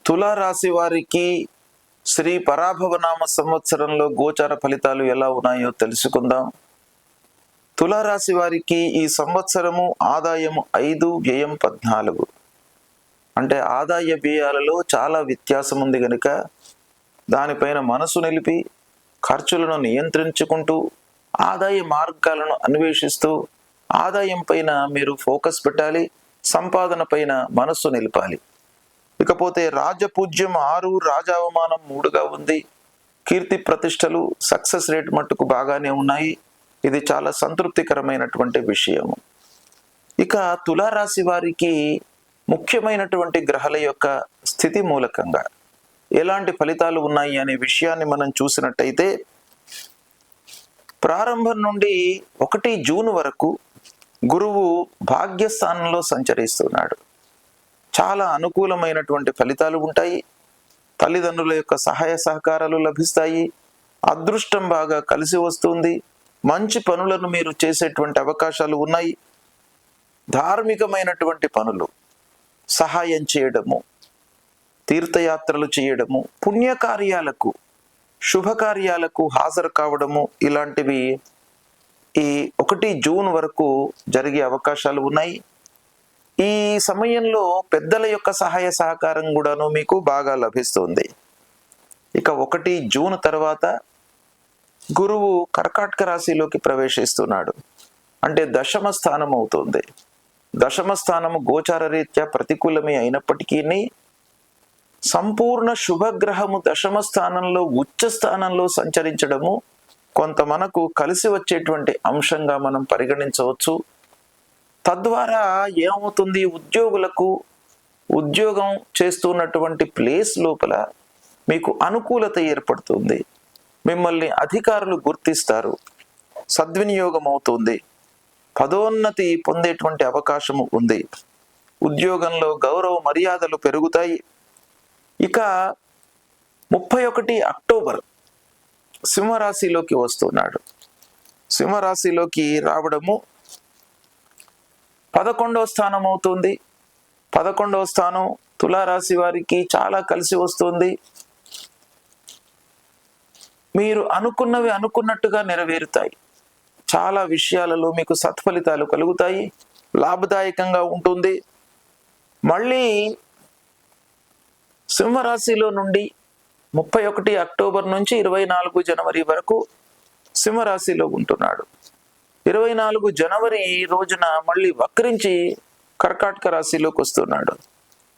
తులారాశి వారికి శ్రీ పరాభవనామ సంవత్సరంలో గోచార ఫలితాలు ఎలా ఉన్నాయో తెలుసుకుందాం. తులారాశి వారికి ఈ సంవత్సరము ఆదాయము 5, వ్యయం 14. అంటే ఆదాయ వ్యయాలలో చాలా వ్యత్యాసం ఉంది కనుక దానిపైన మనసు నిలిపి ఖర్చులను నియంత్రించుకుంటూ ఆదాయ మార్గాలను అన్వేషిస్తూ ఆదాయం పైన మీరు ఫోకస్ పెట్టాలి, సంపాదన పైన మనస్సు నిలపాలి. ఇకపోతే రాజపూజ్యం 6, రాజావమానం 3గా ఉంది. కీర్తి ప్రతిష్టలు సక్సెస్ రేట్ మట్టుకు బాగానే ఉన్నాయి. ఇది చాలా సంతృప్తికరమైనటువంటి విషయము. ఇక తులారాశి వారికి ముఖ్యమైనటువంటి గ్రహాల యొక్క స్థితి మూలకంగా ఎలాంటి ఫలితాలు ఉన్నాయి అనే విషయాన్ని మనం చూసినట్టయితే ప్రారంభం నుండి 1 జూన్ వరకు గురువు భాగ్యస్థానంలో సంచరిస్తున్నాడు. చాలా అనుకూలమైనటువంటి ఫలితాలు ఉంటాయి. తల్లిదండ్రుల యొక్క సహాయ సహకారాలు లభిస్తాయి. అదృష్టం బాగా కలిసి వస్తుంది. మంచి పనులను మీరు చేసేటువంటి అవకాశాలు ఉన్నాయి. ధార్మికమైనటువంటి పనులు, సహాయం చేయడము, తీర్థయాత్రలు చేయడము, పుణ్యకార్యాలకు, శుభకార్యాలకు హాజరు కావడము, ఇలాంటివి ఈ 1 జూన్ వరకు జరిగే అవకాశాలు ఉన్నాయి. ఈ సమయంలో పెద్దల యొక్క సహాయ సహకారం కూడాను మీకు బాగా లభిస్తుంది. ఇక 1 జూన్ తర్వాత గురువు కర్కాటక రాశిలోకి ప్రవేశిస్తున్నాడు. అంటే దశమ స్థానం అవుతుంది. దశమ స్థానము గోచార రీత్యా ప్రతికూలమే అయినప్పటికీ సంపూర్ణ శుభగ్రహము దశమ స్థానంలో ఉచ్చ స్థానంలో సంచరించడము కొంత మనకు కలిసి వచ్చేటువంటి అంశంగా మనం పరిగణించవచ్చు. తద్వారా ఏమవుతుంది, ఉద్యోగులకు ఉద్యోగం చేస్తున్నటువంటి ప్లేస్ లోపల మీకు అనుకూలత ఏర్పడుతుంది. మిమ్మల్ని అధికారులు గుర్తిస్తారు, సద్వినియోగం అవుతుంది, పదోన్నతి పొందేటువంటి అవకాశము ఉంది, ఉద్యోగంలో గౌరవ మర్యాదలు పెరుగుతాయి. ఇక 31 అక్టోబర్ సింహరాశిలోకి వస్తున్నాడు. సింహరాశిలోకి రావడము 11వ స్థానం అవుతుంది. 11వ స్థానం తులారాశి వారికి చాలా కలిసి వస్తుంది. మీరు అనుకున్నవి అనుకున్నట్టుగా నెరవేరుతాయి. చాలా విషయాలలో మీకు సత్ఫలితాలు కలుగుతాయి. లాభదాయకంగా ఉంటుంది. మళ్ళీ సింహరాశిలో నుండి 31 అక్టోబర్ నుంచి 24 జనవరి వరకు సింహరాశిలో ఉంటున్నాడు. 24 జనవరి రోజున మళ్ళీ వక్రించి కర్కాటక రాశిలోకి వస్తున్నాడు.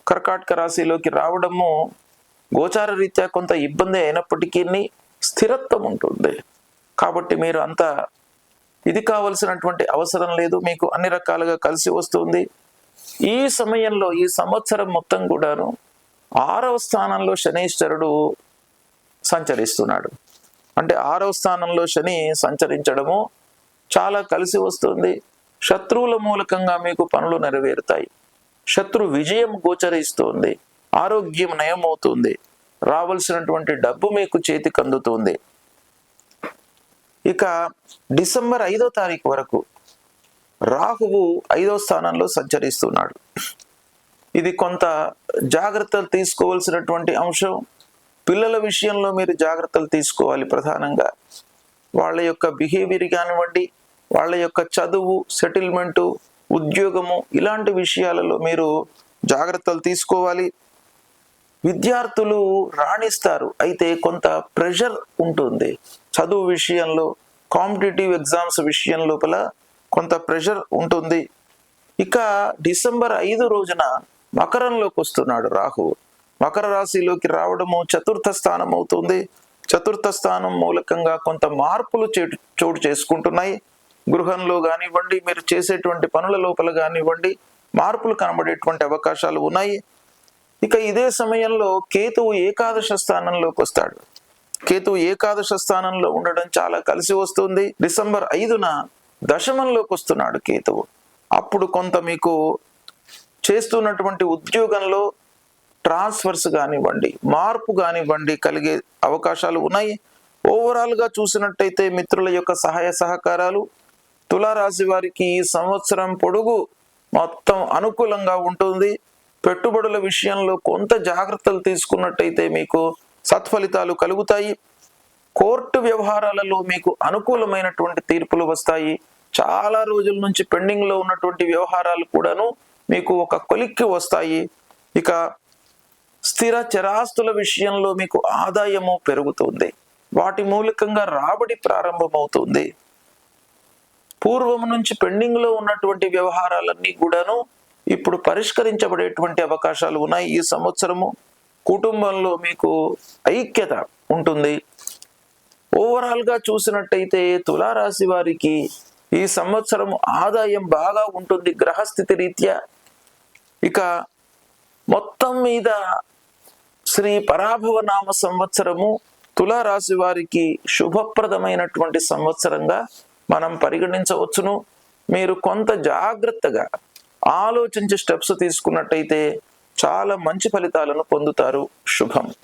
కర్కాటక రాశిలోకి రావడము గోచార రీత్యా కొంత ఇబ్బంది అయినప్పటికీ స్థిరత్వం ఉంటుంది. కాబట్టి మీరు అంత ఇది కావలసినటువంటి అవసరం లేదు. మీకు అన్ని రకాలుగా కలిసి వస్తుంది. ఈ సమయంలో ఈ సంవత్సరం మొత్తం కూడాను 6వ స్థానంలో శనీశ్వరుడు సంచరిస్తున్నాడు. అంటే 6వ స్థానంలో శని సంచరించడము చాలా కలిసి వస్తుంది. శత్రువుల మూలకంగా మీకు పనులు నెరవేరుతాయి. శత్రు విజయం గోచరిస్తుంది. ఆరోగ్యం నయమవుతుంది. రావాల్సినటువంటి డబ్బు మీకు చేతికి అందుతుంది. ఇక డిసెంబర్ 5వ తారీఖు వరకు రాహువు 5వ స్థానంలో సంచరిస్తున్నాడు. ఇది కొంత జాగ్రత్తలు తీసుకోవాల్సినటువంటి అంశం. పిల్లల విషయంలో మీరు జాగ్రత్తలు తీసుకోవాలి. ప్రధానంగా వాళ్ళ యొక్క బిహేవియర్ కానివ్వండి, వాళ్ళ యొక్క చదువు, సెటిల్మెంటు, ఉద్యోగము, ఇలాంటి విషయాలలో మీరు జాగ్రత్తలు తీసుకోవాలి. విద్యార్థులు రాణిస్తారు, అయితే కొంత ప్రెషర్ ఉంటుంది. చదువు విషయంలో, కాంపిటేటివ్ ఎగ్జామ్స్ విషయం లోపల కొంత ప్రెషర్ ఉంటుంది. ఇక డిసెంబర్ 5 రోజున మకరంలోకి వస్తున్నాడు రాహువు. మకర రాశిలోకి రావడము 4థ స్థానం అవుతుంది. 4థ స్థానం మూలకంగా కొంత మార్పులు చోటు చేసుకుంటున్నాయి. గృహంలో కానివ్వండి, మీరు చేసేటువంటి పనుల లోపల కానివ్వండి, మార్పులు కనబడేటువంటి అవకాశాలు ఉన్నాయి. ఇక ఇదే సమయంలో కేతువు ఏకాదశ స్థానంలోకి వస్తాడు. కేతువు ఏకాదశ స్థానంలో ఉండడం చాలా కలిసి వస్తుంది. డిసెంబర్ 5న దశమంలోకి వస్తున్నాడు కేతువు. అప్పుడు కొంత మీకు చేస్తున్నటువంటి ఉద్యోగంలో ట్రాన్స్ఫర్స్ కానివ్వండి, మార్పు కానివ్వండి కలిగే అవకాశాలు ఉన్నాయి. ఓవరాల్గా చూసినట్టయితే మిత్రుల యొక్క సహాయ సహకారాలు తులారాశి వారికి ఈ సంవత్సరం పొడుగు మొత్తం అనుకూలంగా ఉంటుంది. పెట్టుబడుల విషయంలో కొంత జాగ్రత్తలు తీసుకున్నట్టయితే మీకు సత్ఫలితాలు కలుగుతాయి. కోర్టు వ్యవహారాలలో మీకు అనుకూలమైనటువంటి తీర్పులు వస్తాయి. చాలా రోజుల నుంచి పెండింగ్ లో ఉన్నటువంటి వ్యవహారాలు కూడాను మీకు ఒక కొలిక్కి వస్తాయి. ఇక స్థిర చరాస్తుల విషయంలో మీకు ఆదాయము పెరుగుతుంది. వాటి మూలకంగా రాబడి ప్రారంభమవుతుంది. పూర్వం నుంచి పెండింగ్ లో ఉన్నటువంటి వ్యవహారాలన్నీ కూడాను ఇప్పుడు పరిష్కరించబడేటువంటి అవకాశాలు ఉన్నాయి. ఈ సంవత్సరము కుటుంబంలో మీకు ఐక్యత ఉంటుంది. ఓవరాల్ గా చూసినట్టయితే తులారాశి వారికి ఈ సంవత్సరం ఆదాయం బాగా ఉంటుంది గ్రహస్థితి రీత్యా. ఇక మొత్తం మీద శ్రీ పరాభవ నామ సంవత్సరము తులారాశి వారికి శుభప్రదమైనటువంటి సంవత్సరంగా మనం పరిగణించవచ్చును. మీరు కొంత జాగ్రత్తగా ఆలోచించి స్టెప్స్ తీసుకున్నట్టయితే చాలా మంచి ఫలితాలను పొందుతారు. శుభం.